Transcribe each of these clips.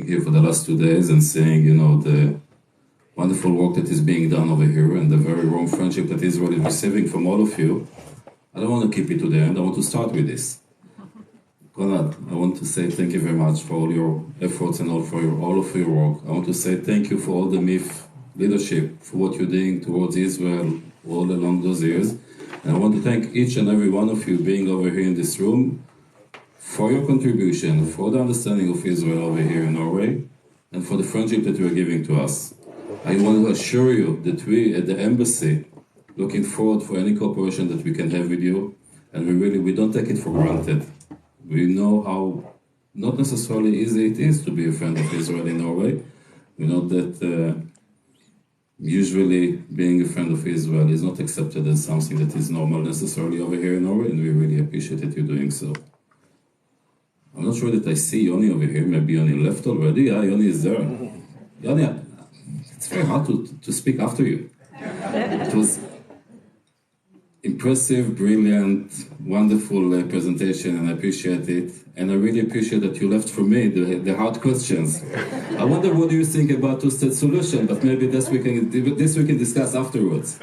here for the last 2 days and seeing, the wonderful work that is being done over here and the very warm friendship that Israel is receiving from all of you. I don't want to keep it to the end. I want to start with this. Konrad, I want to say thank you very much for all your efforts and all of your work. I want to say thank you for all the MIFF leadership, for what you're doing towards Israel all along those years. And I want to thank each and every one of you being over here in this room for your contribution, for the understanding of Israel over here in Norway, and for the friendship that you are giving to us. I want to assure you that we at the embassy looking forward for any cooperation that we can have with you, and we don't take it for granted. We know how not necessarily easy it is to be a friend of Israel in Norway. We know that usually being a friend of Israel is not accepted as something that is normal necessarily over here in Norway, and we really appreciate that you're doing so. I'm not sure that I see Yoni over here. Maybe Yoni left already. Yeah, Yoni is there. Yoni, it's very hard to speak after you. It was impressive, brilliant, wonderful presentation, and I appreciate it. And I really appreciate that you left for me the hard questions. I wonder what do you think about two-state solution, but maybe this we can discuss afterwards.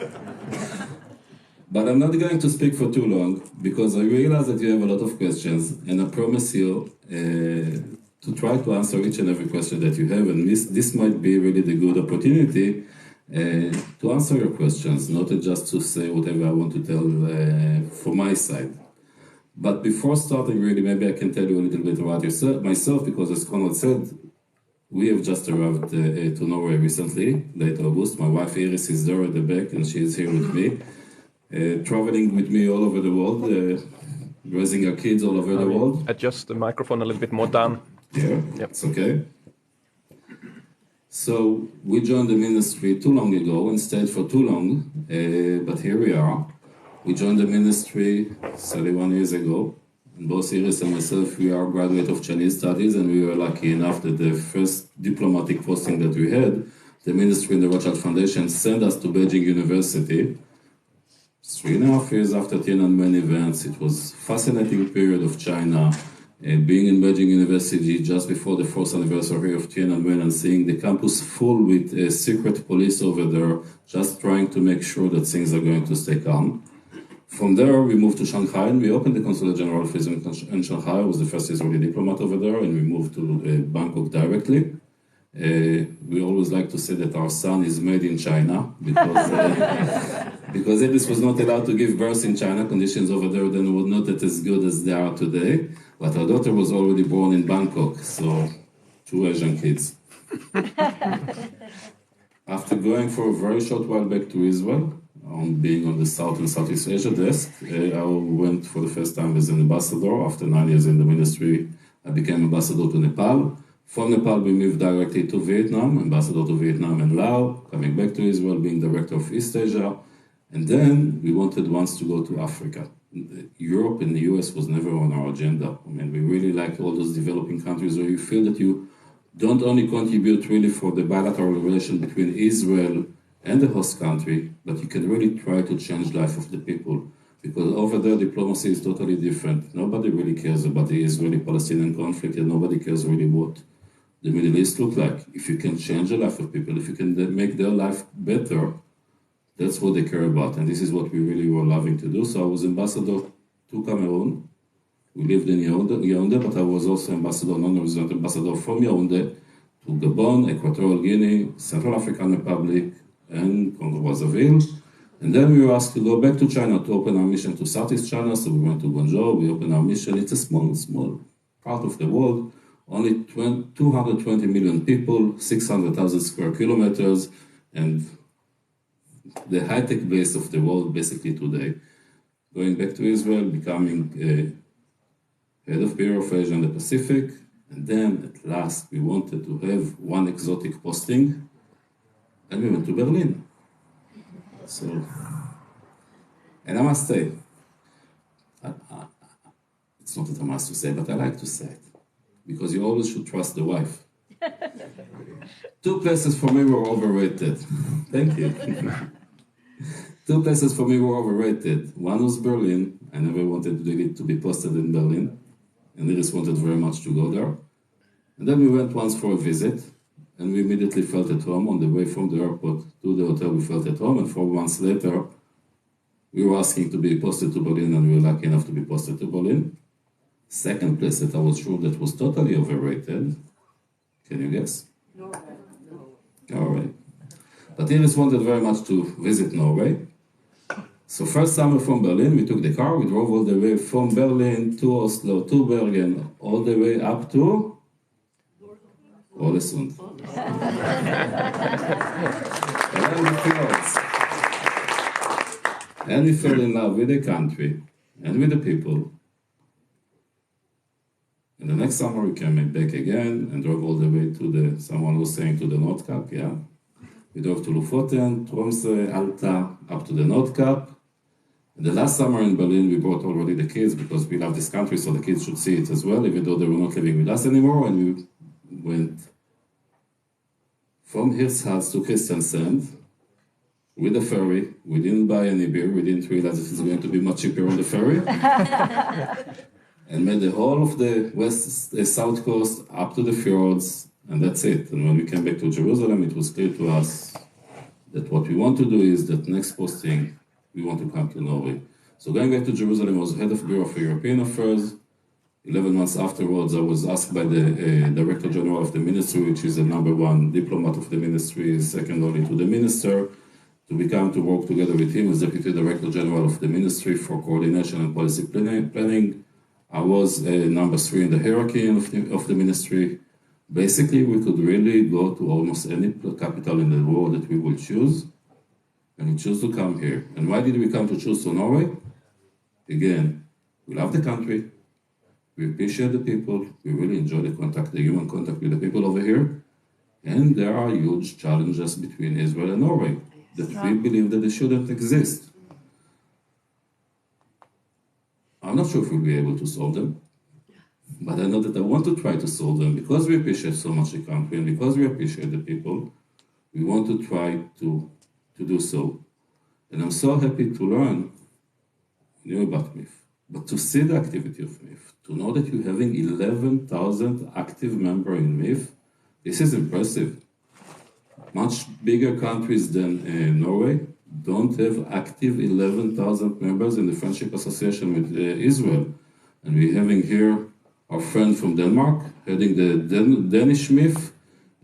But I'm not going to speak for too long, because I realize that you have a lot of questions, and I promise you to try to answer each and every question that you have, and this might be really the good opportunity to answer your questions, not just to say whatever I want to tell from my side. But before starting, really, maybe I can tell you a little bit about myself, because as Konrad said, we have just arrived to Norway recently, late August. My wife Iris is there at the back, and she is here with me. Traveling with me all over the world, raising our kids all over the world. Adjust the microphone a little bit more down. Yeah, yep. It's okay. So we joined the ministry too long ago and stayed for too long, but here we are. We joined the ministry 31 years ago. And both Iris and myself, we are graduate of Chinese studies, and we were lucky enough that the first diplomatic posting that we had, the ministry and the Rothschild Foundation sent us to Beijing University. 3.5 years after Tiananmen events. It was a fascinating period of China, being in Beijing University just before the 4th anniversary of Tiananmen and seeing the campus full with secret police over there, just trying to make sure that things are going to stay calm. From there, we moved to Shanghai, and we opened the Consulate General office in Shanghai. I was the first Israeli diplomat over there, and we moved to Bangkok directly. We always like to say that our son is made in China, because Edis was not allowed to give birth in China. Conditions over there then were not as good as they are today. But our daughter was already born in Bangkok, so 2 Asian kids. After going for a very short while back to Israel, being on the South and Southeast Asia desk, I went for the first time as an ambassador. After 9 years in the ministry, I became ambassador to Nepal. From Nepal, we moved directly to Vietnam, ambassador to Vietnam and Laos, coming back to Israel, being director of East Asia. And then we wanted once to go to Africa. Europe and the US was never on our agenda. I mean, we really like all those developing countries where you feel that you don't only contribute really for the bilateral relation between Israel and the host country, but you can really try to change life of the people. Because over there, diplomacy is totally different. Nobody really cares about the Israeli-Palestinian conflict, and nobody cares really what the Middle East look like. If you can change the life of people, if you can make their life better, that's what they care about. And this is what we really were loving to do. So I was ambassador to Cameroon. We lived in Yaoundé, but I was also ambassador, non-resident ambassador from Yaoundé to Gabon, Equatorial Guinea, Central African Republic, and Congo-Brazzaville. And then we were asked to go back to China to open our mission to Southeast China. So we went to Guangzhou, we opened our mission. It's a small part of the world. Only 220 million people, 600,000 square kilometers, and the high-tech base of the world basically today. Going back to Israel, becoming head of Bureau of Asia and the Pacific, and then at last we wanted to have one exotic posting, and we went to Berlin. So, and I must say, it's not that I must to say, but I like to say it, because you always should trust the wife. 2 places for me were overrated. Thank you. 2 places for me were overrated. One was Berlin. I never wanted it to be posted in Berlin, and Iris wanted very much to go there. And then we went once for a visit, and we immediately felt at home. On the way from the airport to the hotel, we felt at home, and 4 months later, we were asking to be posted to Berlin, and we were lucky enough to be posted to Berlin. Second place that I was sure that was totally overrated. Can you guess? Norway. All right. But Iris wanted very much to visit Norway. So first summer from Berlin, we took the car, we drove all the way from Berlin to Oslo, to Bergen, all the way up to Ålesund. And we fell in love with the country and with the people. And the next summer we came back again and drove all the way to someone was saying to the North Cap, yeah. We drove to Lofoten, Tromsø, Alta, up to the North Cap. And the last summer in Berlin, we brought already the kids because we love this country, so the kids should see it as well, even though they were not living with us anymore. And we went from Hirtshals to Kristiansand with a ferry. We didn't buy any beer. We didn't realize it was going to be much cheaper on the ferry. And made the whole of the south coast up to the fjords, and that's it. And when we came back to Jerusalem, it was clear to us that what we want to do is that next posting, we want to come to Norway. So going back to Jerusalem, I was head of Bureau for European Affairs. 11 months afterwards, I was asked by the Director General of the Ministry, which is the #1 diplomat of the ministry, second only to the minister, to work together with him as Deputy Director General of the Ministry for coordination and policy planning. I was #3 in the hierarchy of the ministry. Basically, we could really go to almost any capital in the world that we will choose, and we chose to come here. And why did we come to choose to Norway? Again, we love the country, we appreciate the people, we really enjoy the human contact with the people over here, and there are huge challenges between Israel and Norway that we believe that they shouldn't exist. I'm not sure if we'll be able to solve them, but I know that I want to try to solve them because we appreciate so much the country and because we appreciate the people. We want to try to do so. And I'm so happy to learn new about MIFF, but to see the activity of MIFF, to know that you're having 11,000 active members in MIFF, this is impressive. Much bigger countries than Norway don't have active 11,000 members in the Friendship Association with Israel. And we're having here our friend from Denmark, heading the Danish MIFF,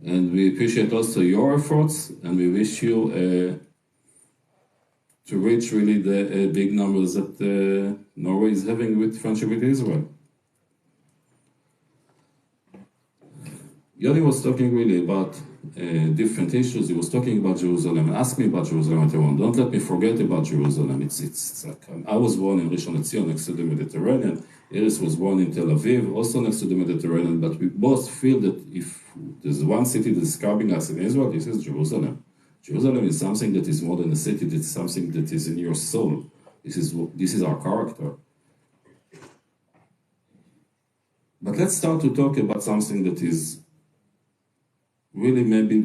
and we appreciate also your efforts, and we wish you to reach really the big numbers that Norway is having with Friendship with Israel. Yoni was talking really about different issues. He was talking about Jerusalem and asked me about Jerusalem and Tehran. Don't let me forget about Jerusalem. It's like I was born in Rishon LeZion, next to the Mediterranean. Iris was born in Tel Aviv, also next to the Mediterranean. But we both feel that if there's one city that's describing us in Israel, this is Jerusalem. Jerusalem is something that is more than a city. It's something that is in your soul. This is our character. But let's start to talk about something that is really maybe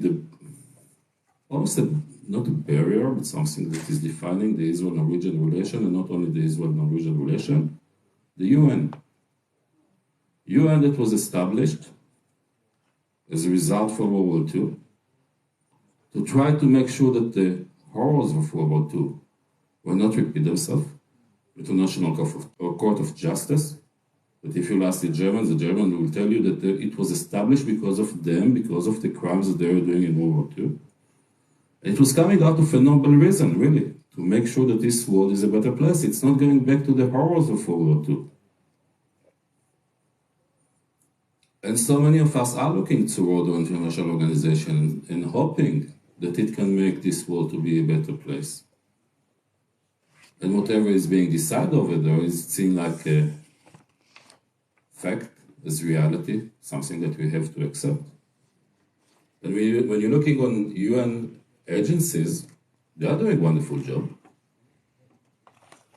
not a barrier, but something that is defining the Israel-Norwegian relation, and not only the Israel-Norwegian relation, the UN. UN that was established as a result of World War II to try to make sure that the horrors of World War II will not repeat themselves, International Court of Justice. But if you ask the Germans will tell you that it was established because of them, because of the crimes that they were doing in World War II. It was coming out of a noble reason, really, to make sure that this world is a better place. It's not going back to the horrors of World War II. And so many of us are looking toward the international organization and hoping that it can make this world to be a better place. And whatever is being decided over there is seen like a fact, as reality, something that we have to accept. And when you're looking on UN agencies, they are doing a wonderful job.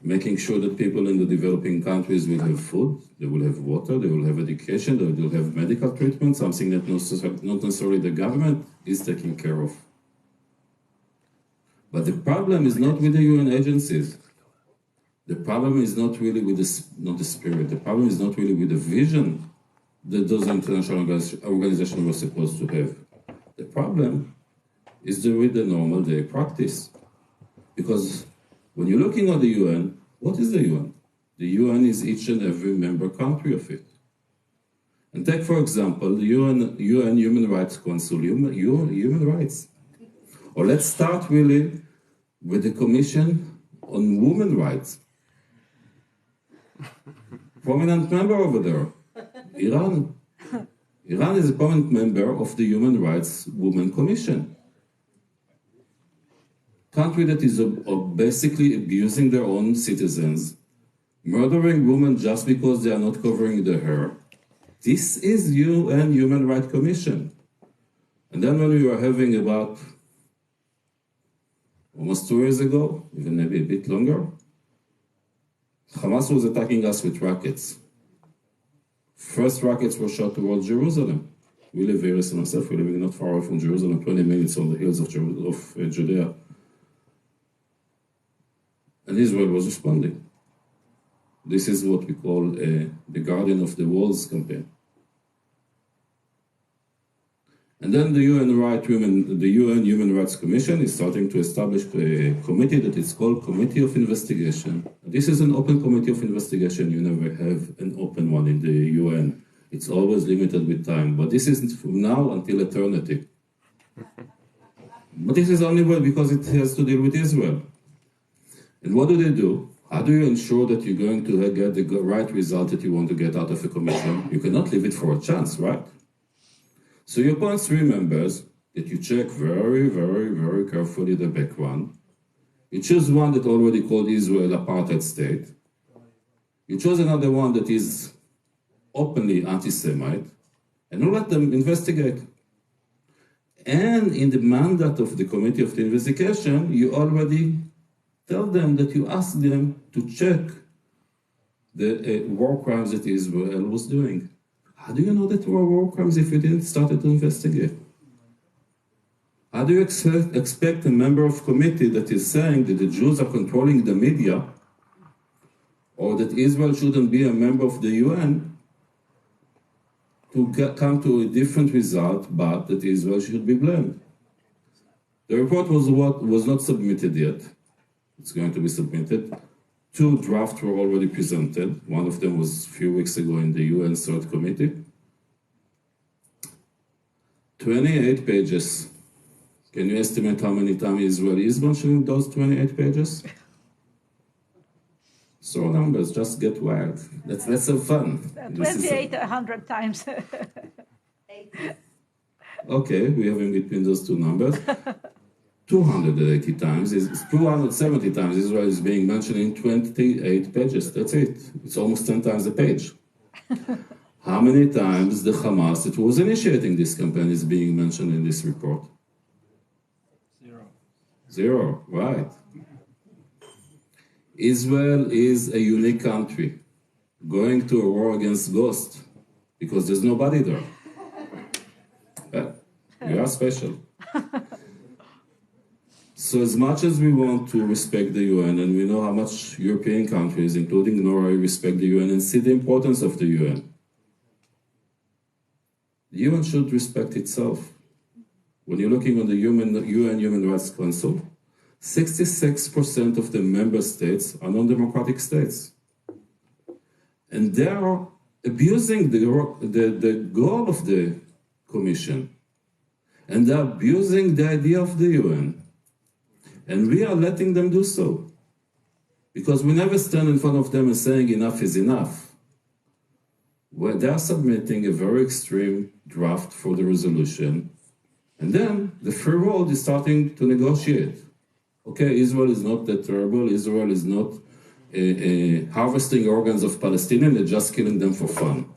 Making sure that people in the developing countries will have food, they will have water, they will have education, they will have medical treatment, something that not necessarily the government is taking care of. But the problem is not with the UN agencies. The problem is not really with not the spirit. The problem is not really with the vision that those international organizations were supposed to have. The problem is with the normal day practice. Because when you're looking at the UN, what is the UN? The UN is each and every member country of it. And take, for example, the UN Human Rights Council, human rights. Or let's start really with the Commission on Women Rights. Prominent member over there, Iran. Iran is a prominent member of the Human Rights Women Commission. Country that is basically abusing their own citizens, murdering women just because they are not covering their hair. This is UN Human Rights Commission. And then when we were having about almost 2 years ago, even maybe a bit longer, Hamas was attacking us with rockets. First rockets were shot towards Jerusalem. We live here, and myself, we're living not far away from Jerusalem, 20 minutes on the hills of Judea. And Israel was responding. This is what we call the Guardian of the Walls campaign. And then the UN Human Rights Commission is starting to establish a committee that is called Committee of Investigation. This is an open committee of investigation. You never have an open one in the UN. It's always limited with time. But this is from now until eternity. But this is only because it has to deal with Israel. And what do? How do you ensure that you're going to get the right result that you want to get out of a commission? You cannot leave it for a chance, right? So you appoint 3 members that you check very, very, very carefully the background. You choose one that already called Israel apartheid state. You choose another one that is openly anti-Semite, and you let them investigate. And in the mandate of the Committee of the Investigation, you already tell them that you ask them to check the war crimes that Israel was doing. How do you know that were war crimes if you didn't start to investigate? How do you expect a member of committee that is saying that the Jews are controlling the media, or that Israel shouldn't be a member of the UN, to come to a different result, but that Israel should be blamed? The report was not submitted yet. It's going to be submitted. 2 drafts were already presented. One of them was a few weeks ago in the UN Third Committee. 28 pages. Can you estimate how many times Israel is mentioning those 28 pages? So numbers just get wild. Let's have fun. 2,800 times. Okay, we have in between those 2 numbers. 280 times, 270 times Israel is being mentioned in 28 pages. That's it. It's almost 10 times a page. How many times the Hamas that was initiating this campaign is being mentioned in this report? 0, right. Israel is a unique country going to a war against ghosts because there's nobody there. We are special. So as much as we want to respect the UN, and we know how much European countries, including Norway, respect the UN and see the importance of the UN should respect itself. When you're looking on the UN Human Rights Council, 66% of the member states are non-democratic states. And they are abusing the goal of the Commission. And they're abusing the idea of the UN. And we are letting them do so. Because we never stand in front of them and saying enough is enough. Well, they are submitting a very extreme draft for the resolution. And then the free world is starting to negotiate. Okay, Israel is not that terrible. Israel is not harvesting organs of Palestinians. They're just killing them for fun.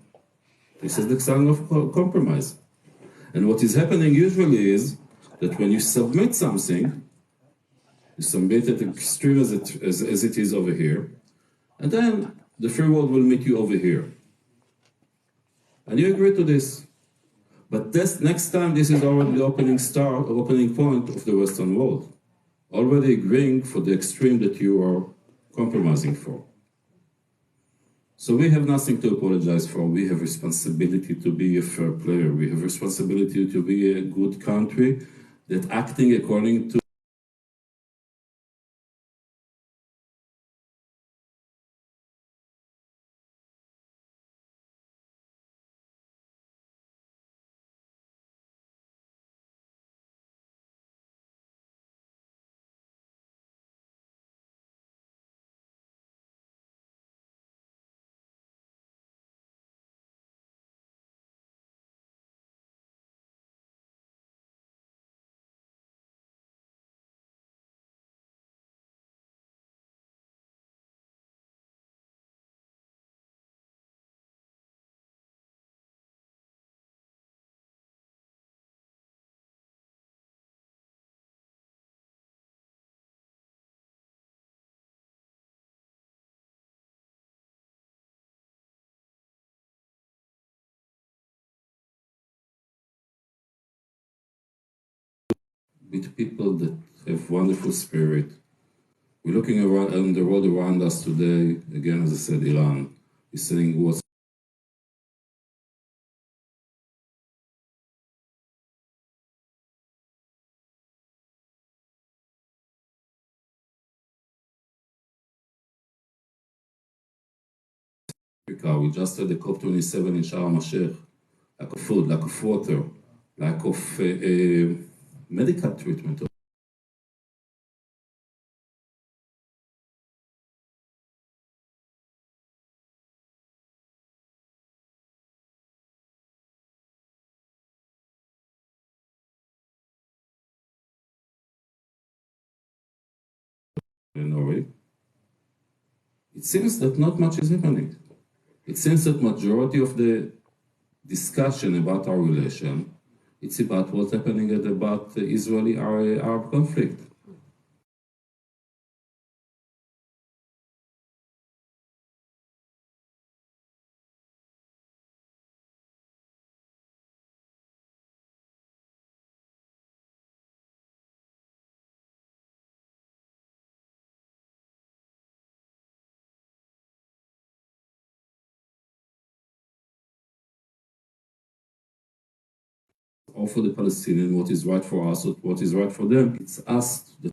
This is the sign of compromise. And what is happening usually is that when you submit something, you submit it extreme as it is over here, and then the free world will meet you over here. And you agree to this. But this, next time, this is already the opening point of the Western world, already agreeing for the extreme that you are compromising for. So we have nothing to apologize for. We have responsibility to be a fair player. We have responsibility to be a good country that acting according to with people that have wonderful spirit. We're looking around in the world around us today, again, as I said, Iran is saying what's Africa. We just had the COP27 in Sharm el-Sheikh. Lack of food, lack of water, lack of medical treatment. In Norway. It seems that not much is happening. It seems that majority of the discussion about our relation, it's about what's happening about the Israeli-Arab conflict. Or for the Palestinians, what is right for us, or what is right for them. It's us that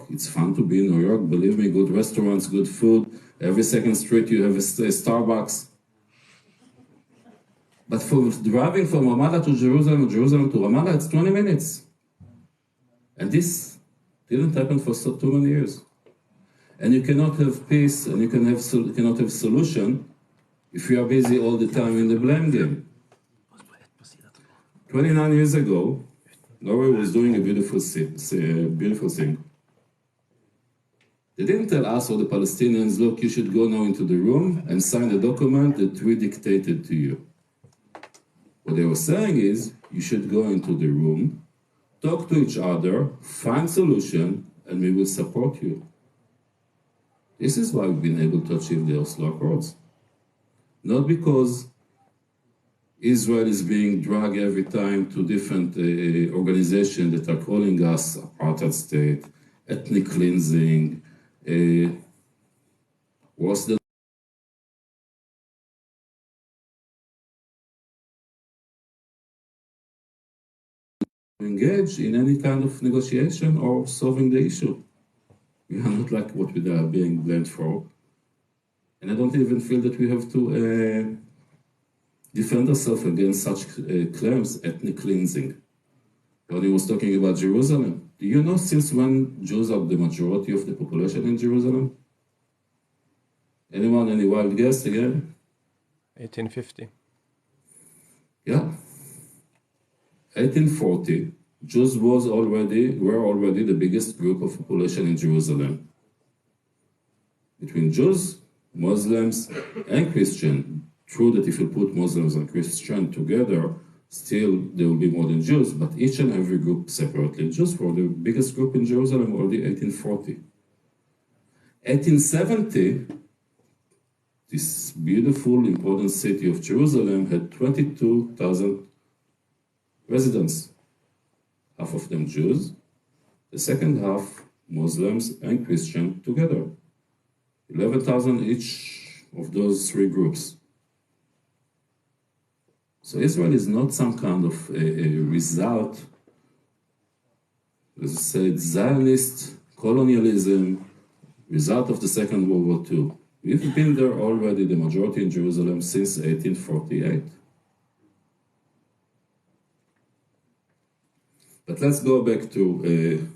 it's fun to be in New York, believe me, good restaurants, good food. Every second street you have a Starbucks. But for driving from Ramallah to Jerusalem, Jerusalem to Ramallah, it's 20 minutes. And this didn't happen for too many years. And you cannot have peace and you cannot have solution if you are busy all the time in the blame game. 29 years ago, Norway was doing a beautiful thing. They didn't tell us or the Palestinians, look, you should go now into the room and sign the document that we dictated to you. What they were saying is, you should go into the room, talk to each other, find solution, and we will support you. This is why we've been able to achieve the Oslo Accords. Not because Israel is being dragged every time to different organizations that are calling us apartheid state, ethnic cleansing, worse than engage in any kind of negotiation or solving the issue. We are not like what we are being blamed for. And I don't even feel that we have to defend ourselves against such claims, ethnic cleansing. When he was talking about Jerusalem, do you know since when Jews are the majority of the population in Jerusalem? Anyone, any wild guess again? 1850. Yeah. 1840, Jews were already the biggest group of population in Jerusalem. Between Jews, Muslims, and Christians, true that if you put Muslims and Christians together, Still, there will be more than Jews, but each and every group separately. Jews were the biggest group in Jerusalem already 1840. 1870, this beautiful, important city of Jerusalem had 22,000 residents, half of them Jews, the second half Muslims and Christian together. 11,000 each of those three groups. So Israel is not some kind of a result, as I said, Zionist colonialism, result of the Second World War II. We've been there already, the majority in Jerusalem, since 1848. But let's go back to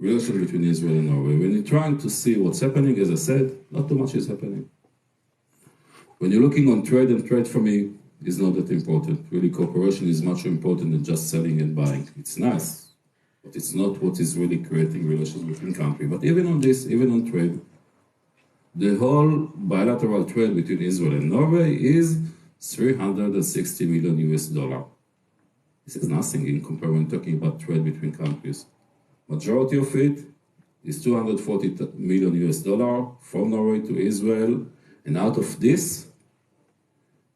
relation between Israel and Norway. When you're trying to see what's happening, as I said, not too much is happening. When you're looking on trade, and trade for me is not that important. Really, cooperation is much more important than just selling and buying. It's nice, but it's not what is really creating relations between countries. But even on this, even on trade, the whole bilateral trade between Israel and Norway is $360 million US. This is nothing in comparison when talking about trade between countries. Majority of it is $240 million US from Norway to Israel, and out of this,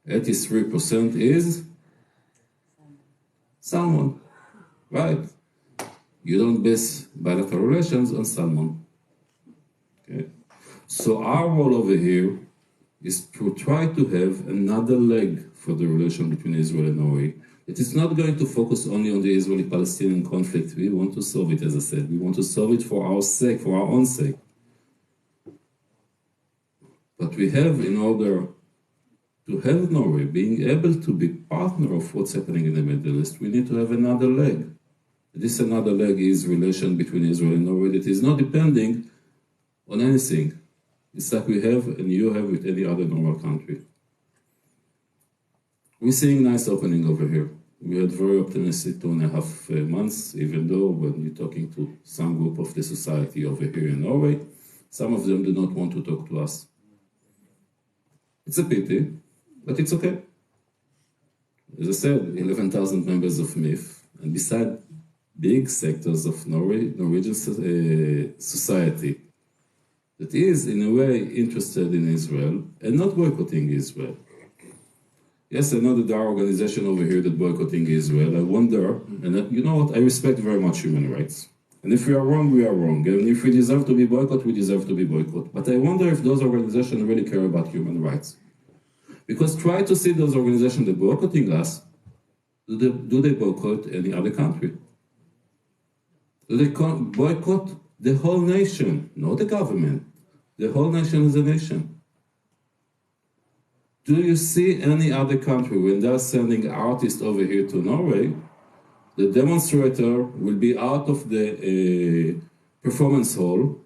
83% is salmon, right? You don't base bilateral relations on salmon. Okay. So our role over here is to try to have another leg for the relation between Israel and Norway. It is not going to focus only on the Israeli-Palestinian conflict. We want to solve it, as I said. We want to solve it for our sake, for our own sake. But we have, in order to have Norway being able to be partner of what's happening in the Middle East, we need to have another leg. This another leg is relation between Israel and Norway that is not depending on anything. It's like we have and you have with any other normal country. We're seeing nice opening over here. We had very optimistic 2.5 months, even though when you're talking to some group of the society over here in Norway, some of them do not want to talk to us. It's a pity, but it's okay. As I said, 11,000 members of MIFF, and beside big sectors of Norwegian society that is, in a way, interested in Israel and not boycotting Israel. Yes, I know that there are organizations over here that boycotting Israel. I wonder, and you know what, I respect very much human rights. And if we are wrong, we are wrong. And if we deserve to be boycotted, we deserve to be boycotted. But I wonder if those organizations really care about human rights. Because try to see those organizations that are boycotting us, do they boycott any other country? Do they boycott the whole nation, not the government? The whole nation is a nation. Do you see any other country, when they're sending artists over here to Norway, the demonstrator will be out of the performance hall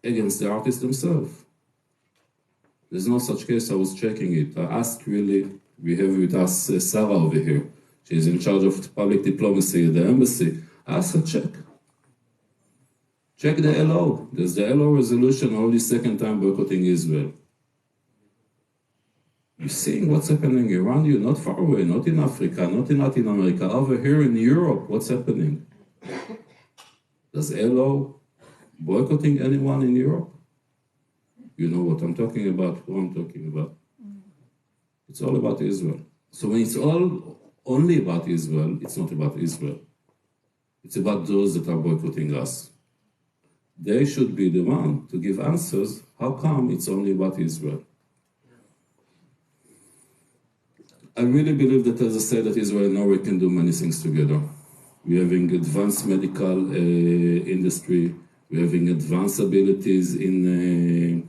against the artists themselves? There's no such case. I was checking it. I asked really, we have with us Sarah over here. She's in charge of public diplomacy at the embassy. I asked her, check the LO. There's the LO resolution only second time boycotting Israel. You're seeing what's happening around you, not far away, not in Africa, not in Latin America, over here in Europe, what's happening? Does LO boycotting anyone in Europe? You know what I'm talking about, who I'm talking about. It's all about Israel. So when it's all only about Israel, it's not about Israel. It's about those that are boycotting us. They should be the one to give answers. How come it's only about Israel? I really believe that, as I said, that Israel and Norway can do many things together. We're having advanced medical industry. We're having advanced abilities in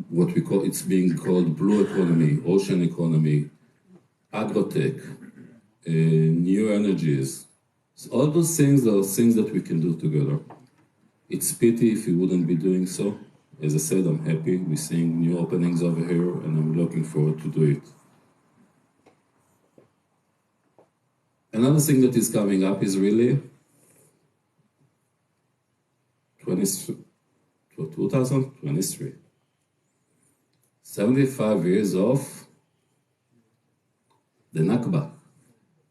what we call, it's being called blue economy, ocean economy, agrotech, new energies. So all those things are things that we can do together. It's pity if we wouldn't be doing so. As I said, I'm happy. We're seeing new openings over here, and I'm looking forward to do it. Another thing that is coming up is really 2023. 75 years of the Nakba,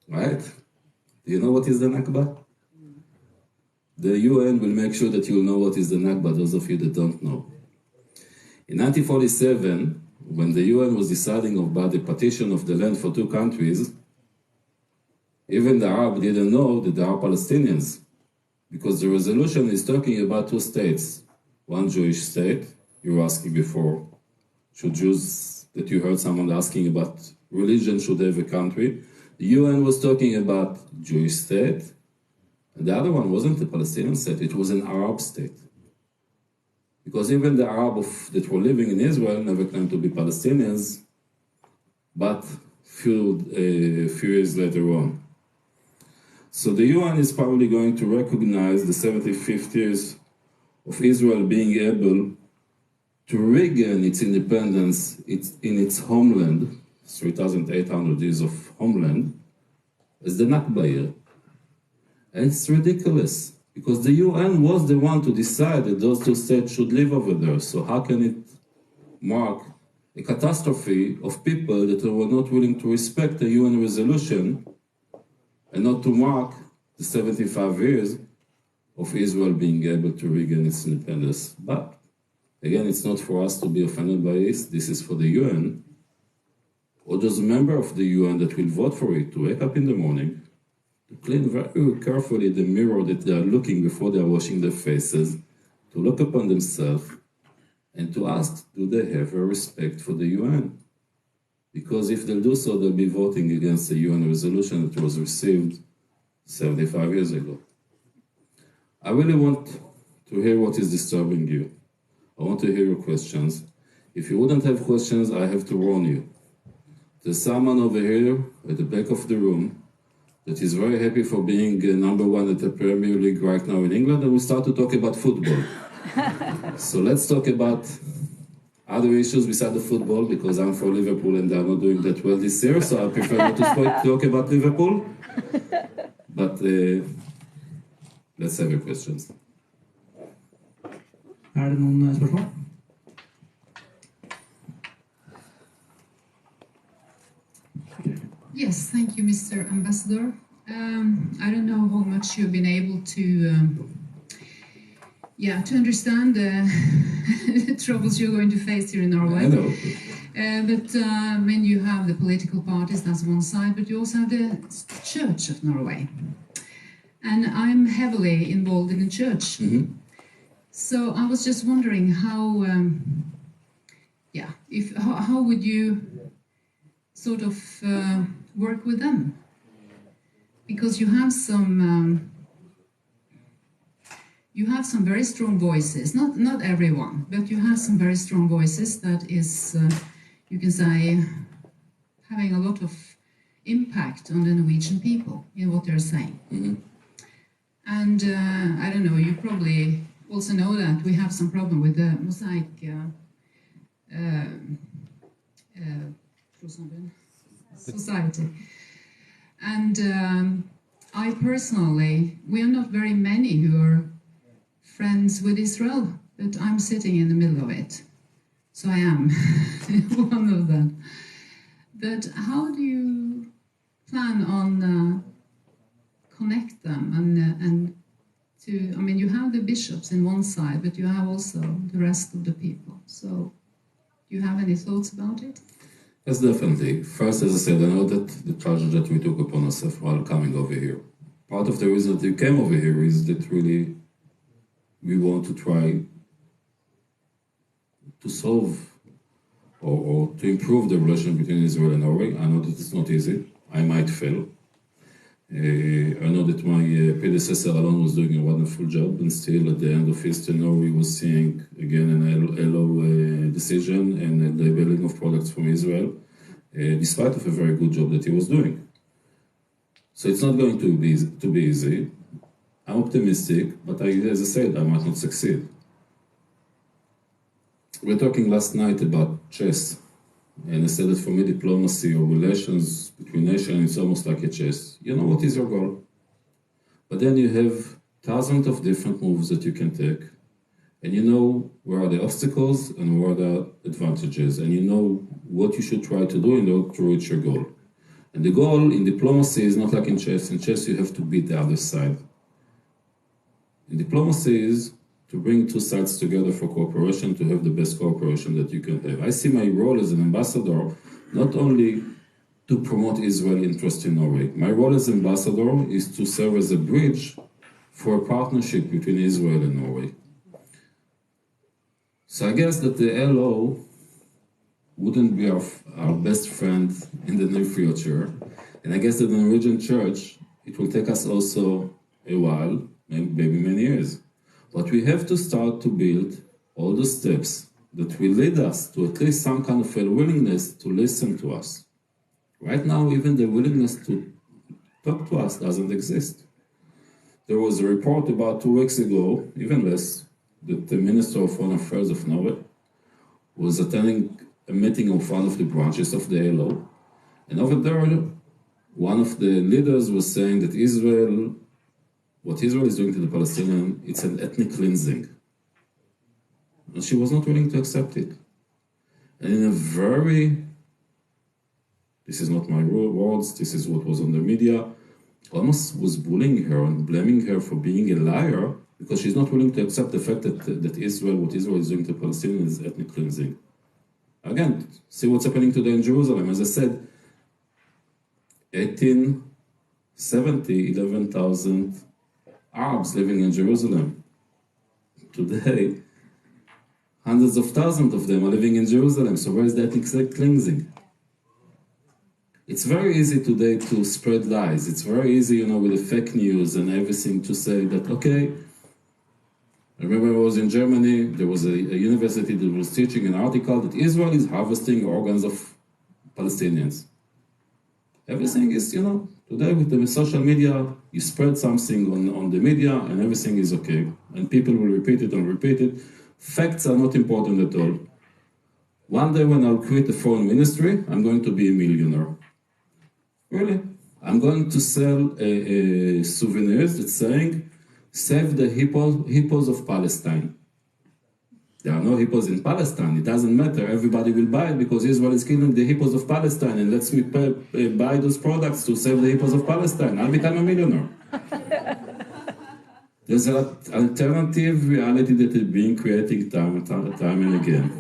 right? Do you know what is the Nakba? The UN will make sure that you will know what is the Nakba, those of you that don't know. In 1947, when the UN was deciding about the partition of the land for two countries, even the Arab didn't know that there are Palestinians, because the resolution is talking about two states, one Jewish state. You were asking before, should Jews, that you heard someone asking about religion should have a country. The UN was talking about Jewish state, and the other one wasn't a Palestinian state, it was an Arab state. Because even the Arab that were living in Israel never claimed to be Palestinians, but few years later on. So the UN is probably going to recognize the 75th years of Israel being able to regain its independence in its homeland, 3,800 years of homeland, as the Nakba year. And it's ridiculous, because the UN was the one to decide that those two states should live over there. So how can it mark a catastrophe of people that were not willing to respect the UN resolution and not to mark the 75 years of Israel being able to regain its independence? But again, it's not for us to be offended by this. This is for the UN, or those members of the UN that will vote for it, to wake up in the morning, to clean very carefully the mirror that they are looking before they are washing their faces, to look upon themselves, and to ask, do they have a respect for the UN? Because if they'll do so, they'll be voting against the UN resolution that was received 75 years ago. I really want to hear what is disturbing you. I want to hear your questions. If you wouldn't have questions, I have to warn you. There's someone over here at the back of the room that is very happy for being number one at the Premier League right now in England, and we start to talk about football. So let's talk about other issues besides the football, because I'm for Liverpool and they're not doing that well this year, so I prefer not to talk about Liverpool. But let's have your questions. Er det noen spørsmål? Yes, thank you, Mr. Ambassador. I don't know how much you've been able to understand the troubles you're going to face here in Norway. I know. But when you have the political parties, that's one side, but you also have the Church of Norway. And I'm heavily involved in the church. Mm-hmm. So I was just wondering how would you sort of work with them? Because you have some very strong voices. Not everyone, but you have some very strong voices that is, you can say, having a lot of impact on the Norwegian people in what they're saying. Mm-hmm. And I don't know, you probably also know that we have some problem with the Mosaic society. And I personally, we are not very many who are friends with Israel, but I'm sitting in the middle of it. So I am one of them. But how do you plan on connect them and to, I mean, you have the bishops in one side, but you have also the rest of the people. So do you have any thoughts about it? Yes, definitely. First, as I said, I know that the charge that we took upon ourselves while coming over here. Part of the reason that we came over here is that really we want to try to solve or to improve the relation between Israel and Norway. I know that it's not easy. I might fail. I know that my predecessor Alon was doing a wonderful job, and still at the end of his tenure we was seeing again an LO decision and a labeling of products from Israel, despite of a very good job that he was doing. So it's not going to be easy. I'm optimistic, but as I said, I might not succeed. We were talking last night about chess. And I said that for me, diplomacy or relations between nations is almost like a chess. You know what is your goal. But then you have thousands of different moves that you can take. and you know where are the obstacles and where are the advantages, and you know what you should try to do in order to reach your goal. And the goal in diplomacy is not like in chess. In chess, you have to beat the other side. In diplomacy is to bring two sides together for cooperation, to have the best cooperation that you can have. I see my role as an ambassador not only to promote Israeli interest in Norway. My role as ambassador is to serve as a bridge for a partnership between Israel and Norway. So I guess that the LO wouldn't be our best friend in the near future. And I guess that the Norwegian Church, it will take us also a while, maybe many years. But we have to start to build all the steps that will lead us to at least some kind of a willingness to listen to us. Right now, even the willingness to talk to us doesn't exist. There was a report about 2 weeks ago, even less, that the Minister of Foreign Affairs of Norway was attending a meeting of one of the branches of the LO. And over there, one of the leaders was saying that what Israel is doing to the Palestinians, it's an ethnic cleansing. And she was not willing to accept it. And in a very, this is not my words, this is what was on the media, almost was bullying her and blaming her for being a liar because she's not willing to accept the fact that what Israel is doing to Palestinians is ethnic cleansing. Again, see what's happening today in Jerusalem. As I said, 11,000 Arabs living in Jerusalem. Today, hundreds of thousands of them are living in Jerusalem. So where is the ethnic cleansing? It's very easy today to spread lies. It's very easy, with the fake news and everything to say that, okay, I remember I was in Germany, there was a university that was teaching an article that Israel is harvesting organs of Palestinians. Everything is, today with the social media, you spread something on the media and everything is okay. And people will repeat it and repeat it. Facts are not important at all. One day when I'll quit the foreign ministry, I'm going to be a millionaire. Really? I'm going to sell souvenirs that's saying, save the hippos of Palestine. There are no hippos in Palestine. It doesn't matter. Everybody will buy it because Israel is killing the hippos of Palestine and lets me buy those products to save the hippos of Palestine. I'll become a millionaire. There's an alternative reality that is being created time and again.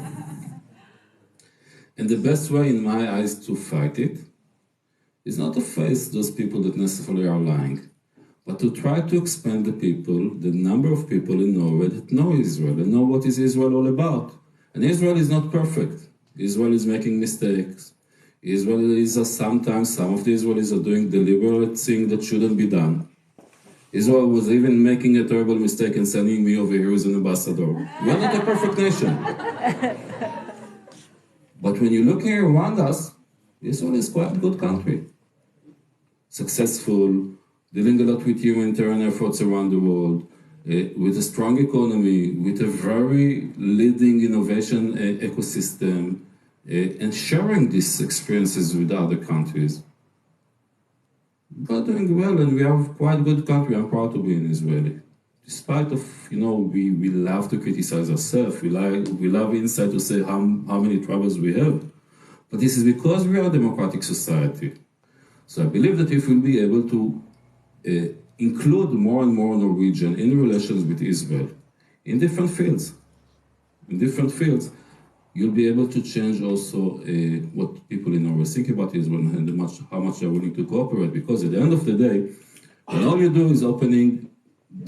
And the best way, in my eyes, to fight it is not to face those people that necessarily are lying, but to try to expand the number of people in Norway that know Israel and know what is Israel all about. And Israel is not perfect. Israel is making mistakes. Israel is sometimes, some of the Israelis are doing deliberate things that shouldn't be done. Israel was even making a terrible mistake in sending me over here as an ambassador. We are not a perfect nation. But when you look here around us, Israel is quite a good country. Successful, dealing a lot with humanitarian efforts around the world, with a strong economy, with a very leading innovation ecosystem, and sharing these experiences with other countries. We're doing well, and we have quite a good country. I'm proud to be an Israeli. Despite of, we love to criticize ourselves. We love inside to say how many troubles we have. But this is because we are a democratic society. So I believe that if we'll be able to include more and more Norwegian in relations with Israel, in different fields, you'll be able to change also what people in Norway think about Israel and how much they're willing to cooperate. Because at the end of the day, when all you do is opening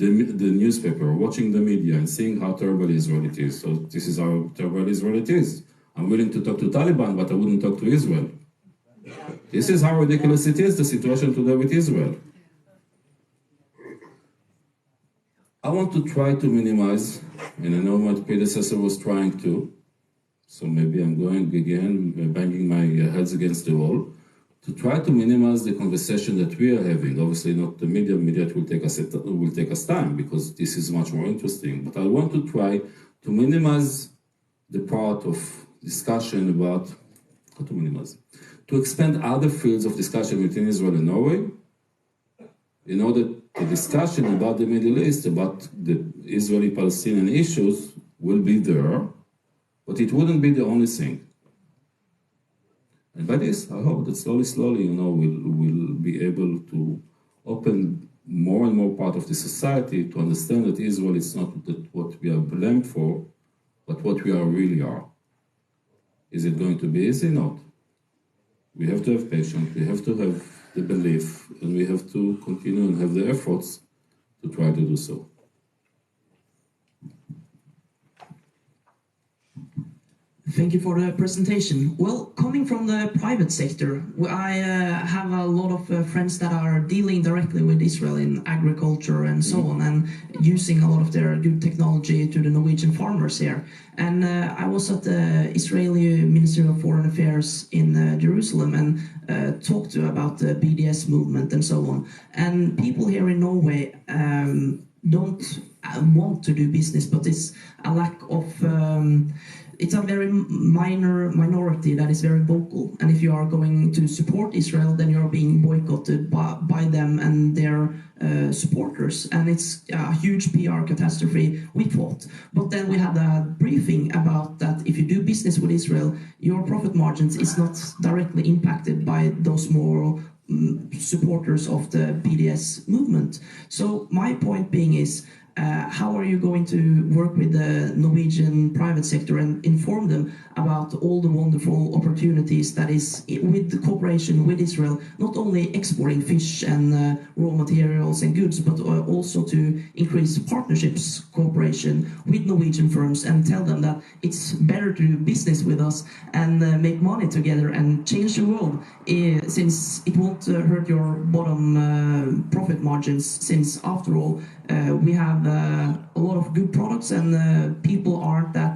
the newspaper, watching the media and seeing how terrible Israel it is. So this is how terrible Israel it is. I'm willing to talk to Taliban, but I wouldn't talk to Israel. This is how ridiculous it is, the situation today with Israel. I want to try to minimize, and I know my predecessor was trying to, so maybe I'm going again, banging my heads against the wall, to try to minimize the conversation that we are having. Obviously not the media will take us time, because this is much more interesting. But I want to try to minimize the part of discussion about, to expand other fields of discussion between Israel and Norway, in order the discussion about the Middle East, about the Israeli-Palestinian issues, will be there, but it wouldn't be the only thing. And by this, I hope that slowly, we'll be able to open more and more part of the society to understand that Israel is not what we are blamed for, but what we really are. Is it going to be easy? Not. We have to have patience, we have to have the belief, and we have to continue and have the efforts to try to do so. Thank you for the presentation. Well, coming from the private sector, I have a lot of friends that are dealing directly with Israel in agriculture and so on, and using a lot of their good technology to the Norwegian farmers here. And I was at the Israeli Ministry of Foreign Affairs in Jerusalem and talked to about the BDS movement and so on. And people here in Norway don't want to do business, but it's a lack of... it's a very minority that is very vocal, and if you are going to support Israel, then you are being boycotted by them and their supporters, and it's a huge PR catastrophe, we thought. But then we had a briefing about that if you do business with Israel, your profit margins is not directly impacted by those more supporters of the BDS movement. So my point being is, how are you going to work with the Norwegian private sector and inform them about all the wonderful opportunities that is with the cooperation with Israel, not only exporting fish and raw materials and goods, but also to increase partnerships, cooperation with Norwegian firms, and tell them that it's better to do business with us and make money together and change the world, since it won't hurt your bottom profit margins, since after all, we have a lot of good products, and people aren't that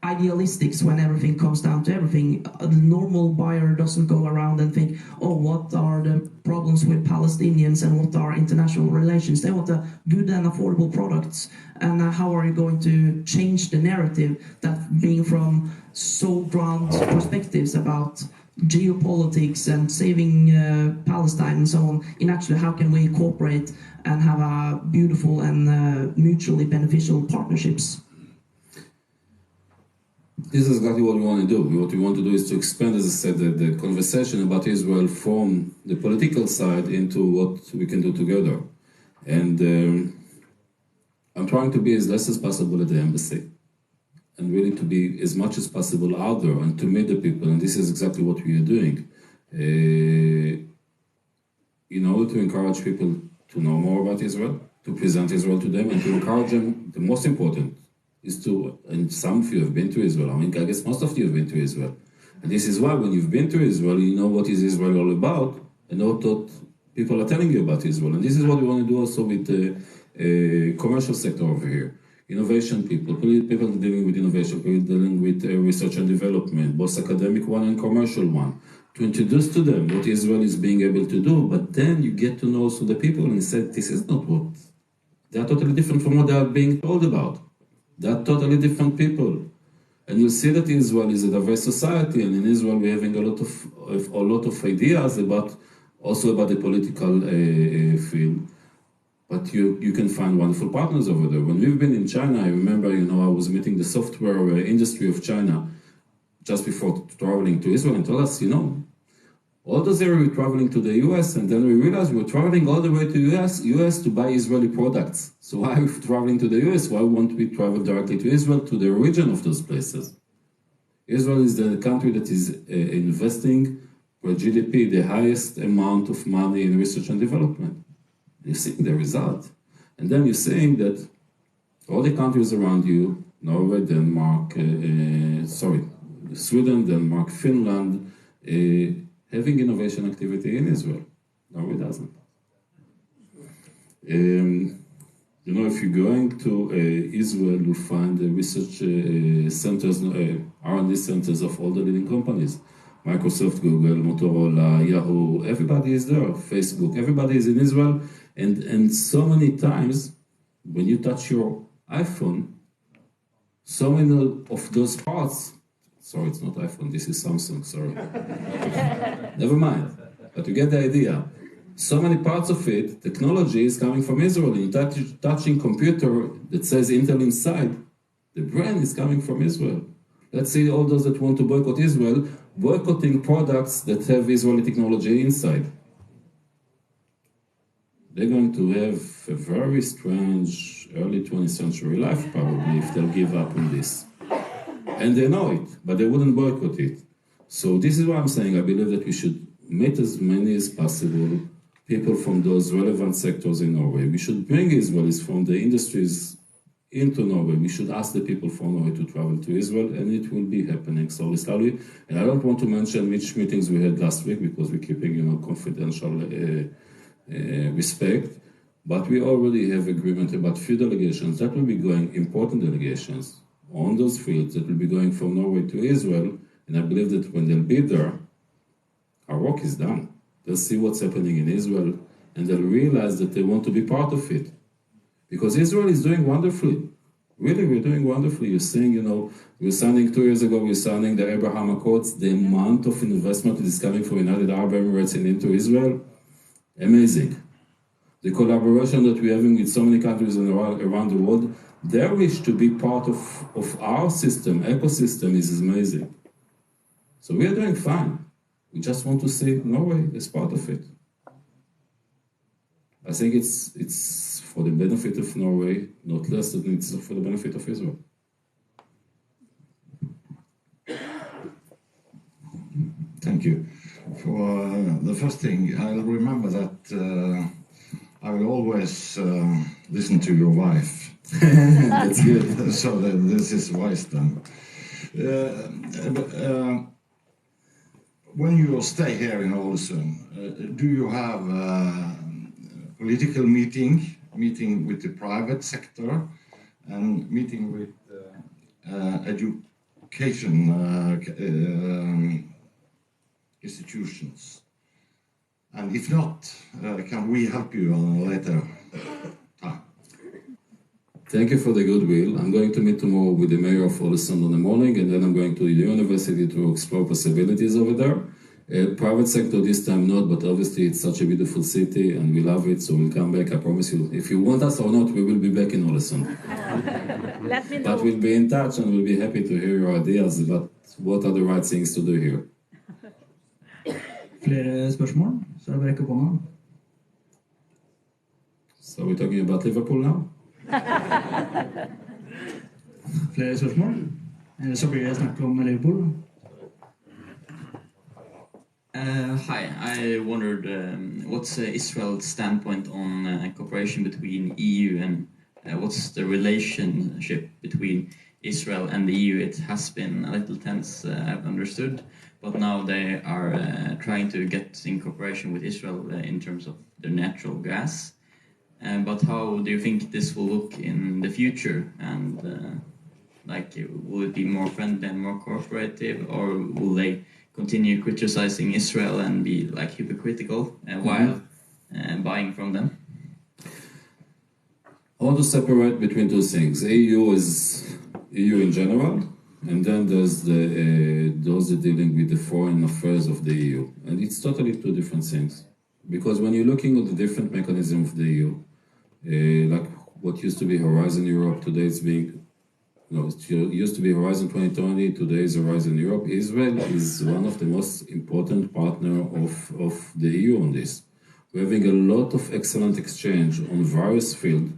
idealistic when everything comes down to everything. The normal buyer doesn't go around and think, oh, what are the problems with Palestinians and what are international relations? They want a good and affordable products. And how are you going to change the narrative that being from so grand perspectives about geopolitics and saving Palestine and so on, in actually how can we cooperate and have a beautiful and mutually beneficial partnerships? This is exactly what we want to do. What we want to do is to expand, as I said, the conversation about Israel from the political side into what we can do together. And I'm trying to be as less as possible at the embassy, and really to be as much as possible out there and to meet the people. And this is exactly what we are doing. In order to encourage people to know more about Israel, to present Israel to them, and to encourage them, the most important is to, and some of you have been to Israel, I guess most of you have been to Israel. And this is why when you've been to Israel, you know what is Israel all about, and what people are telling you about Israel. And this is what we want to do also with the commercial sector over here. Innovation people dealing with innovation, people dealing with research and development, both academic one and commercial one, to introduce to them what Israel is being able to do. But then you get to know also the people and say, this is not what, they are totally different from what they are being told about. They are totally different people. And you see that Israel is a diverse society, and in Israel we're having a lot of ideas about the political field. But you can find wonderful partners over there. When we've been in China, I remember, I was meeting the software industry of China just before traveling to Israel, and told us, all those years we were traveling to the US, and then we realized we were traveling all the way to US to buy Israeli products. So why are we traveling to the US? Why won't we travel directly to Israel, to the origin of those places? Israel is the country that is investing per GDP the highest amount of money in research and development. You're seeing the result. And then you're saying that all the countries around you, Norway, Denmark, Sweden, Denmark, Finland, having innovation activity in Israel. Norway doesn't. If you're going to Israel, you find the research centers, R&D centers of all the leading companies. Microsoft, Google, Motorola, Yahoo, everybody is there. Facebook, everybody is in Israel. And so many times, when you touch your iPhone, so many of those parts, sorry, it's not iPhone, this is Samsung, sorry. Never mind, but you get the idea. So many parts of it, technology is coming from Israel. And you're touching computer that says Intel inside, The brand is coming from Israel. Let's see all those that want to boycott Israel, boycotting products that have Israeli technology inside. They're going to have a very strange early 20th century life, probably, if they'll give up on this. And they know it, but they wouldn't boycott it. So this is what I'm saying. I believe that we should meet as many as possible people from those relevant sectors in Norway. We should bring Israelis from the industries into Norway. We should ask the people from Norway to travel to Israel, and it will be happening slowly. And I don't want to mention which meetings we had last week because we're keeping, confidential respect. But we already have agreement about few delegations that will be going, important delegations, on those fields that will be going from Norway to Israel. And I believe that when they'll be there, our work is done. They'll see what's happening in Israel, and they'll realize that they want to be part of it. Because Israel is doing wonderfully. Really, we're doing wonderfully. You're seeing, we're signing 2 years ago, we're signing the Abraham Accords. The amount of investment that is coming from United Arab Emirates and into Israel, amazing. The collaboration that we're having with so many countries around the world, their wish to be part of our system, ecosystem, is amazing. So we are doing fine. We just want to see Norway as part of it. I think it's for the benefit of Norway, not less than it's for the benefit of Israel. Thank you. For the first thing, I'll remember that I will always listen to your wife. That's good. So this is wise then. When you stay here in Ålesund, do you have a political meeting with the private sector, and meeting with education institutions? And if not, can we help you on a later time? Thank you for the goodwill. I'm going to meet tomorrow with the mayor of Ålesund in the morning, and then I'm going to the university to explore possibilities over there. Private sector this time not, but obviously it's such a beautiful city and we love it, so we'll come back, I promise you. If you want us or not, we will be back in Ålesund. Let me know. But we'll be in touch and we'll be happy to hear your ideas about what are the right things to do here. Flere spørsmål? Så det bare rekke opp hånda. So we're talking about Liverpool now? Flere spørsmål? Eller så blir det snakk om Liverpool. Hi, I wondered what's Israel's standpoint on cooperation between EU and what's the relationship between Israel and the EU? It has been a little tense, I've understood, but now they are trying to get in cooperation with Israel in terms of their natural gas. But how do you think this will look in the future? And will it be more friendly and more cooperative, or will they continue criticizing Israel and be hypocritical while buying from them? I want to separate between two things. EU is EU in general, and then there's those that dealing with the foreign affairs of the EU. And it's totally two different things. Because when you're looking at the different mechanism of the EU, like what used to be Horizon Europe, today it's being, it used to be Horizon 2020, today is Horizon Europe. Israel is one of the most important partner of the EU on this. We're having a lot of excellent exchange on various fields,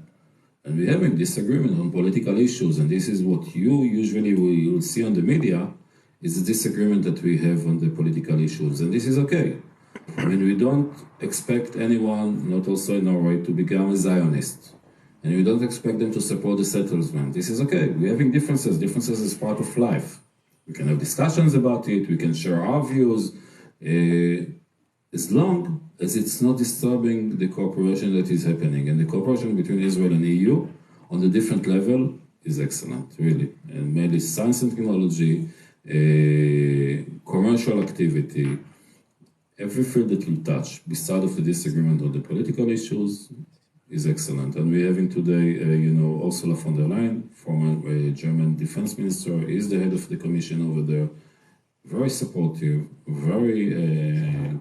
and we're having disagreement on political issues, and this is what you usually will see on the media, is the disagreement that we have on the political issues, and this is okay. I mean, we don't expect anyone, not also in Norway, to become a Zionist. And we don't expect them to support the settlement. This is okay. We're having differences. Differences is part of life. We can have discussions about it. We can share our views. As long as it's not disturbing the cooperation that is happening. And the cooperation between Israel and EU on the different level is excellent, really. And mainly science and technology, commercial activity, every field that we touch, beside of the disagreement on the political issues, is excellent. And we're having today, Ursula von der Leyen, former German defense minister, is the head of the commission over there. Very supportive, very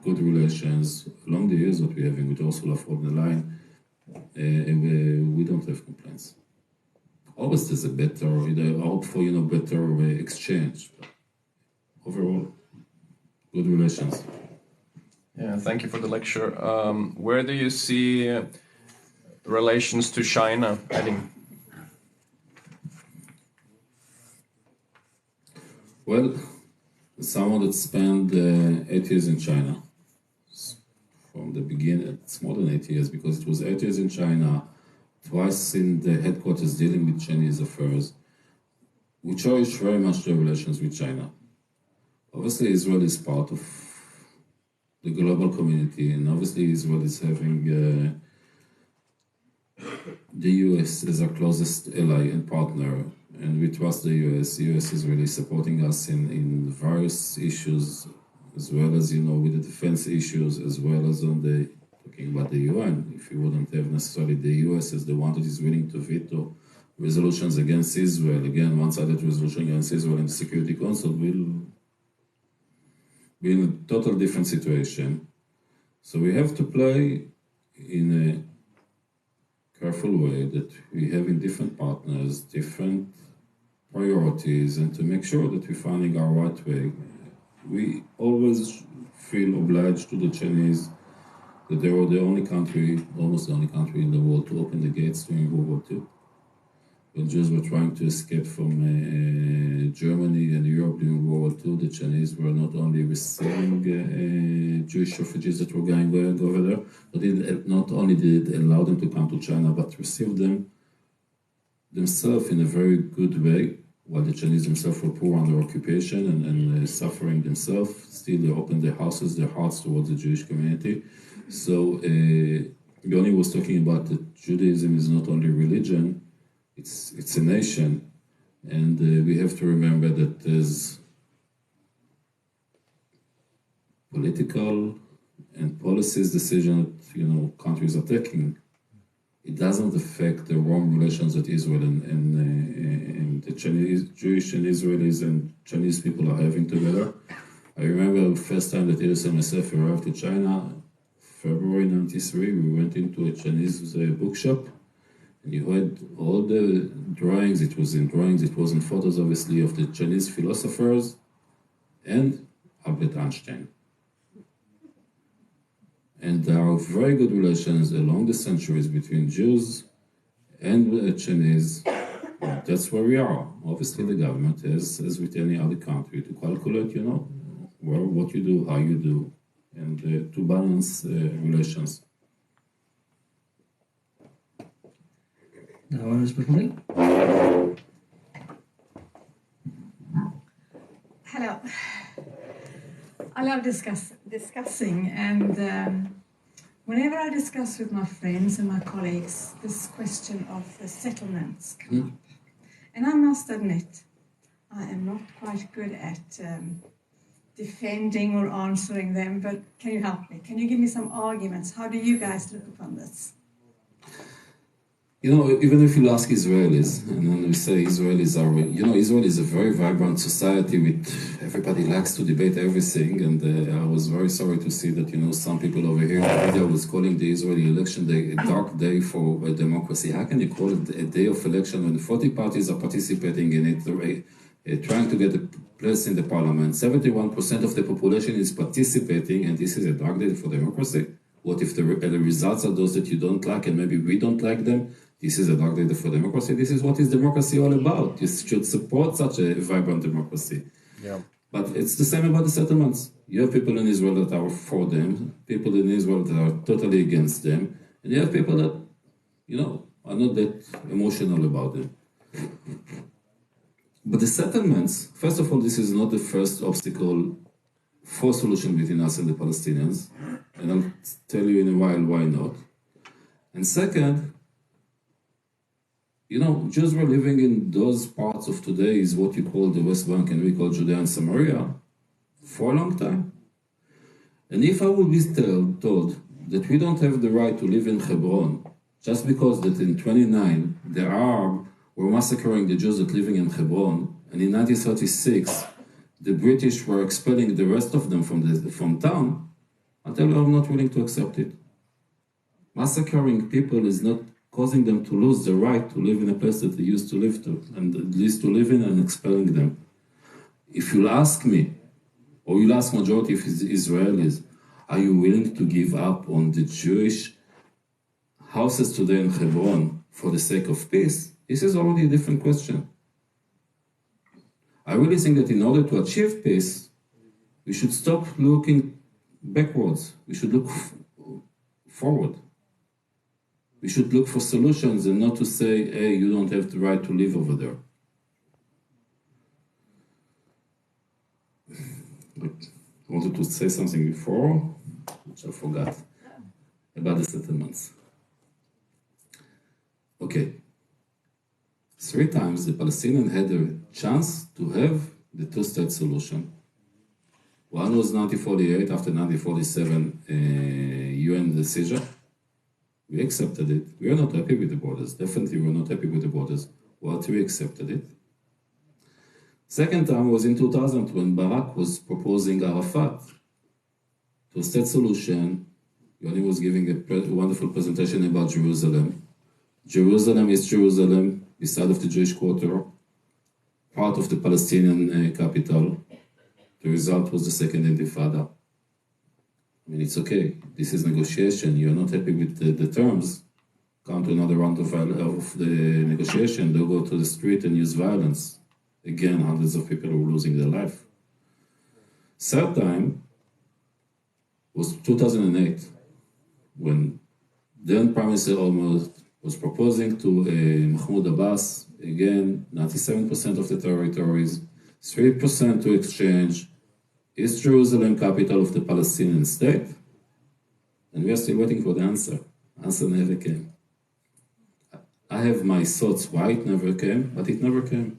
good relations along the years that we're having with Ursula von der Leyen. We don't have complaints. always there's a better, hope for better exchange. But overall, good relations. Yeah, thank you for the lecture. Where do you see relations to China heading? Well, someone that spent 8 years in China, from the beginning, it's more than 8 years, because it was 8 years in China, twice in the headquarters dealing with Chinese affairs. We cherish very much the relations with China. Obviously, Israel is part of the global community, and obviously Israel is having the US as our closest ally and partner, and we trust the US. The US is really supporting us in various issues, as well as, with the defense issues, as well as on the, talking about the UN. If you wouldn't have necessarily the US as the one that is willing to veto resolutions against Israel, again, one-sided resolution against Israel in the Security Council will be in a total different situation. So we have to play in a careful way that we have in different partners, different priorities, and to make sure that we're finding our right way. We always feel obliged to the Chinese that they were the only country, almost the only country in the world to open the gates during World War II. When Jews were trying to escape from Germany and Europe during World War II, the Chinese were not only receiving Jewish refugees that were going over there, but not only did it allow them to come to China, but received them themselves in a very good way, while the Chinese themselves were poor under occupation and suffering themselves. Still, they opened their houses, their hearts towards the Jewish community. So, Yoni was talking about that Judaism is not only religion, it's a nation, and we have to remember that there's political and policies decisions that countries are taking. It doesn't affect the warm relations that Israel and the Chinese, Jewish and Israelis and Chinese people are having together. I remember the first time that MIFF arrived to China, February '93. We went into a Chinese bookshop. And you had all the drawings, it was in photos, obviously, of the Chinese philosophers and Albert Einstein. And there are very good relations along the centuries between Jews and Chinese. That's where we are. Obviously, the government has, as with any other country, to calculate, what you do, how you do, and to balance relations. Now I'm responding. Hello. I love discussing, and whenever I discuss with my friends and my colleagues, this question of the settlements come up. And I must admit, I am not quite good at defending or answering them, but can you help me? Can you give me some arguments? How do you guys look upon this? Even if you ask Israelis, and then we say Israelis are, Israel is a very vibrant society with everybody likes to debate everything, and I was very sorry to see that, some people over here in the media was calling the Israeli election day a dark day for democracy. How can you call it a day of election when 40 parties are participating in it, trying to get a place in the parliament? 71% of the population is participating, and this is a dark day for democracy? What if the results are those that you don't like, and maybe we don't like them? This is a dark day for democracy. This is what is democracy all about. You should support such a vibrant democracy. Yeah. But it's the same about the settlements. You have people in Israel that are for them, people in Israel that are totally against them, and you have people that, are not that emotional about them. But the settlements, first of all, this is not the first obstacle for solution between us and the Palestinians, and I'll tell you in a while why not. And second, Jews were living in those parts of today is what you call the West Bank and we call Judea and Samaria for a long time. And if I would be told that we don't have the right to live in Hebron just because that in 29 the Arabs were massacring the Jews that living in Hebron, and in 1936 the British were expelling the rest of them from town, I tell you I'm not willing to accept it. Massacring people is not causing them to lose the right to live in a place that they used to live to, and at least to live in, and expelling them. If you'll ask me, or you'll ask majority of Israelis, are you willing to give up on the Jewish houses today in Hebron for the sake of peace? This is already a different question. I really think that in order to achieve peace, we should stop looking backwards. We should look forward. We should look for solutions and not to say, hey, you don't have the right to live over there. I wanted to say something before, which I forgot, about the settlements. Okay. 3 times the Palestinians had a chance to have the two-state solution. One was 1948, after 1947 UN decision. We accepted it. We are not happy with the borders. Definitely we are not happy with the borders, but we accepted it. Second time was in 2000 when Barak was proposing Arafat two-state solution. Yoni was giving a wonderful presentation about Jerusalem. Jerusalem is Jerusalem, beside of the Jewish quarter, part of the Palestinian capital. The result was the Second Intifada. I mean, it's okay. This is negotiation. You're not happy with the terms. Come to another round of the negotiation. They'll go to the street and use violence. Again, hundreds of people were losing their life. Third time was 2008, when then Prime Minister almost was proposing to Mahmoud Abbas, again, 97% of the territories, 3% to exchange. Is Jerusalem capital of the Palestinian state? And we are still waiting for the answer. Answer never came. I have my thoughts why it never came, but it never came.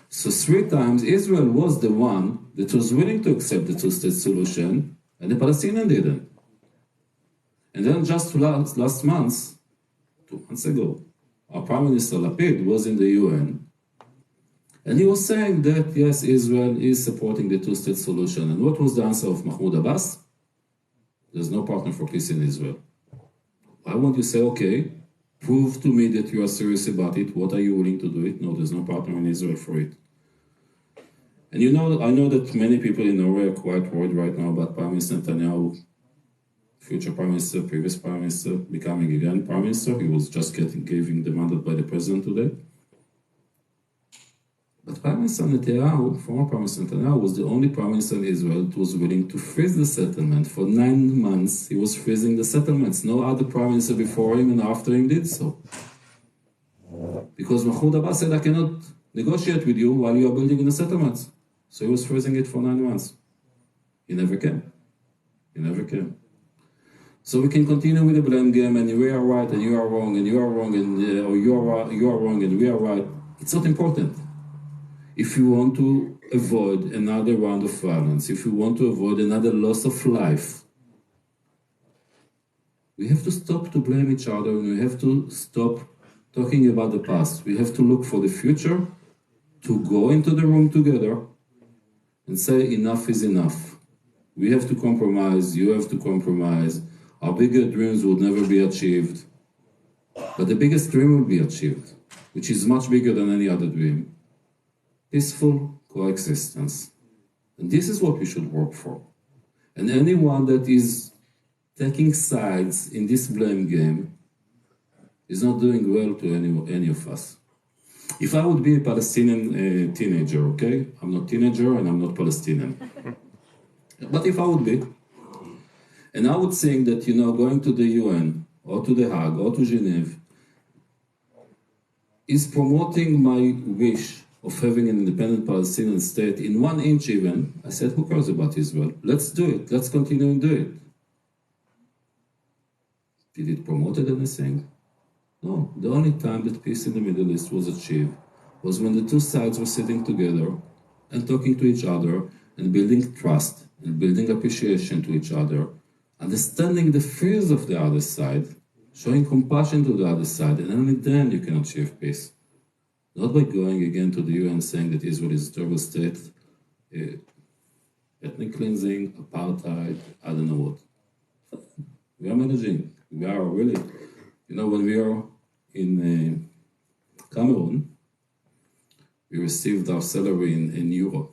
So 3 times Israel was the one that was willing to accept the two-state solution, and the Palestinians didn't. And then just last month, 2 months ago, our Prime Minister Lapid was in the UN, and he was saying that, yes, Israel is supporting the two-state solution. And what was the answer of Mahmoud Abbas? There's no partner for peace in Israel. Why won't you say, okay, prove to me that you are serious about it. What are you willing to do it? No, there's no partner in Israel for it. And you know, I know that many people in Norway are quite worried right now about Prime Minister Netanyahu, future Prime Minister, previous Prime Minister, becoming again Prime Minister. He was just giving the mandate by the President today. But Prime Minister Netanyahu, former Prime Minister Netanyahu, was the only Prime Minister in Israel that was willing to freeze the settlement. For 9 months, he was freezing the settlements. No other Prime Minister before him and after him did so. Because Mahmoud Abbas said, I cannot negotiate with you while you are building in the settlements. So he was freezing it for 9 months. He never came. He never came. So we can continue with the blame game, and we are right, and you are wrong, and you are wrong, and or you are wrong, and we are right. It's not important. If you want to avoid another round of violence, if you want to avoid another loss of life, we have to stop to blame each other, and we have to stop talking about the past. We have to look for the future, to go into the room together and say enough is enough. We have to compromise, you have to compromise. Our bigger dreams would never be achieved, but the biggest dream will be achieved, which is much bigger than any other dream. Peaceful coexistence. And this is what we should work for. And anyone that is taking sides in this blame game is not doing well to any of us. If I would be a Palestinian teenager, okay? I'm not teenager and I'm not Palestinian. But if I would be, and I would think that, you know, going to the UN or to The Hague or to Geneva is promoting my wish of having an independent Palestinian state in 1 inch even, I said, who cares about Israel? Let's do it. Let's continue and do it. Did it promote anything? No. The only time that peace in the Middle East was achieved was when the two sides were sitting together and talking to each other and building trust and building appreciation to each other, understanding the fears of the other side, showing compassion to the other side, and only then you can achieve peace. Not by going again to the UN saying that Israel is a terrible state, ethnic cleansing, apartheid, I don't know what. We are managing. We are really, you know, when we are in Cameroon, we received our salary in euro.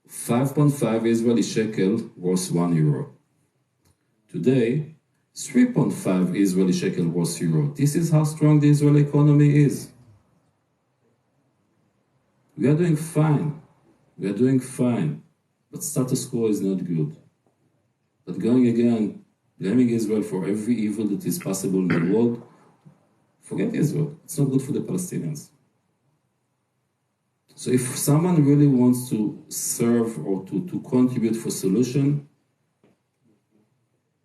5.5 Israeli shekel was 1 euro. Today, 3.5 Israeli shekel was euro. This is how strong the Israeli economy is. We are doing fine. We are doing fine. But status quo is not good. But going again, blaming Israel for every evil that is possible in the world, forget Israel. It's not good for the Palestinians. So if someone really wants to serve or to contribute for solution,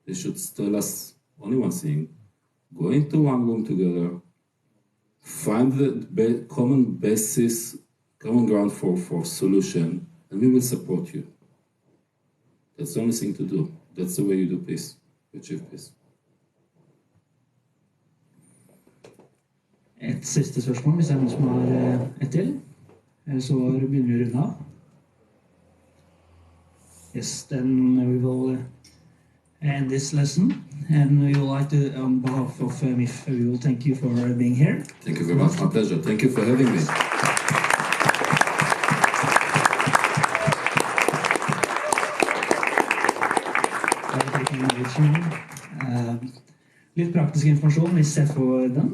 they should tell us only one thing. Go into one room together, find the common basis, common ground for solution, and we will support you. That's the only thing to do. That's the way you do peace, you achieve peace. Et siste spørsmål, hvis det er noen som har et til. Så begynner vi å runde av. Yes, then we will end this lesson. And we would like to, on behalf of MIFF, we will thank you for being here. Thank you very much. My pleasure. Thank you for having me. Litt praktisk informasjon hvis jeg får den.